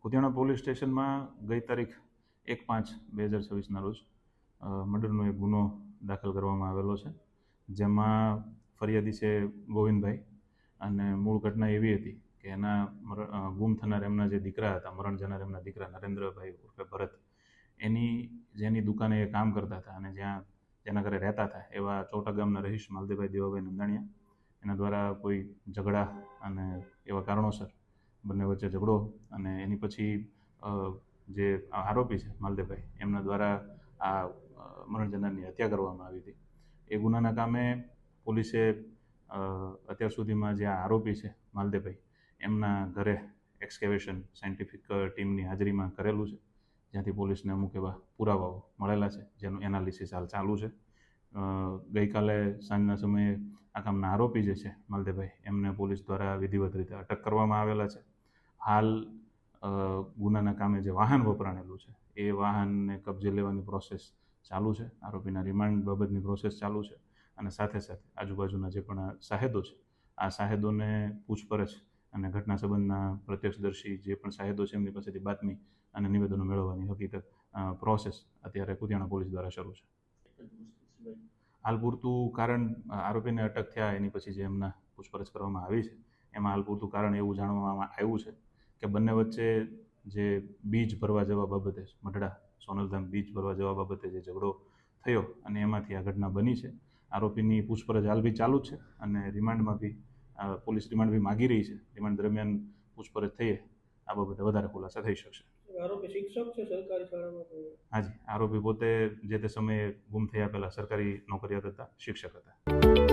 Kutiyana police સ્ટેશનમાં ગઈ તારીખ 1/5/2026ના રોજ મર્ડરનો એક ગુનો દાખલ કરવામાં આવેલો છે, જેમાં ફરિયાદી છે ગોવિંદભાઈ, અને મૂળ ઘટના એવી હતી કે એના ગુમ થનાર એમના જે દીકરા હતા, મરણ જનાર એમના દીકરા નરેન્દ્રભાઈ ઉર્ફે ભરત, જેની દુકાને એ કામ કરતા હતા અને જેના ઘરે રહેતા હતા એવા ચોટા ગામના રહીશ માલદેભાઈ દેવાભાઈ નંદાણીયા, એના દ્વારા કોઈ ઝઘડા અને એવા કારણોસર બંને વચ્ચે ઝઘડો, અને એની પછી જે આરોપી છે માલદેભાઈ, એમના દ્વારા આ મરણ જનારની હત્યા કરવામાં આવી હતી. એ ગુનાના કામે પોલીસે અત્યાર સુધીમાં જે આરોપી છે માલદેભાઈ, એમના ઘરે એક્સકેવેશન સાયન્ટિફિક ટીમની હાજરીમાં કરેલું છે, જ્યાંથી પોલીસને અમુક એવા પુરાવાઓ મળેલા છે, જેનું એનાલિસિસ હાલ ચાલુ છે. ગઈકાલે સાંજના સમયે આ કામના આરોપી જે છે માલદેભાઈ, એમને પોલીસ દ્વારા વિધિવત રીતે અટક કરવામાં આવેલા છે. હાલ ગુનાના કામે જે વાહન વપરાણેલું છે એ વાહનને કબજે લેવાની પ્રોસેસ ચાલુ છે. આરોપીના રિમાન્ડ બાબતની પ્રોસેસ ચાલુ છે, અને સાથે સાથે આજુબાજુના જે પણ સાહેદો છે, આ સાહેદોને પૂછપરછ અને ઘટના સંબંધના પ્રત્યક્ષદર્શી જે પણ સાહેદો છે એમની પાસેથી બાતમી અને નિવેદનો મેળવવાની હકીકત પ્રોસેસ અત્યારે કુતિયાણા પોલીસ દ્વારા શરૂ છે. હાલ પૂરતું કારણ આરોપીને અટક થયા એની પછી જે એમના પૂછપરછ કરવામાં આવી છે એમાં હાલ પૂરતું કારણ એવું જાણવામાં આવ્યું છે કે બંને વચ્ચે જે બીજ ભરવા જવા બાબતે, મઢડા સોનલધામ બીજ ભરવા જવા બાબતે જે ઝઘડો થયો અને એમાંથી આ ઘટના બની છે. આરોપીની પૂછપરછ હાલ બી ચાલુ જ છે અને રિમાન્ડમાં બી પોલીસ રિમાન્ડ બી માગી રહી છે. રિમાન્ડ દરમિયાન પૂછપરછ થઈએ આ બાબતે વધારે ખુલાસા થઈ શકશે. આરોપી શિક્ષક છે સરકારી શાળામાં? હાજી, આરોપી પોતે જે તે સમયે ગુમ થયા પહેલા સરકારી નોકરિયાત હતા, શિક્ષક હતા.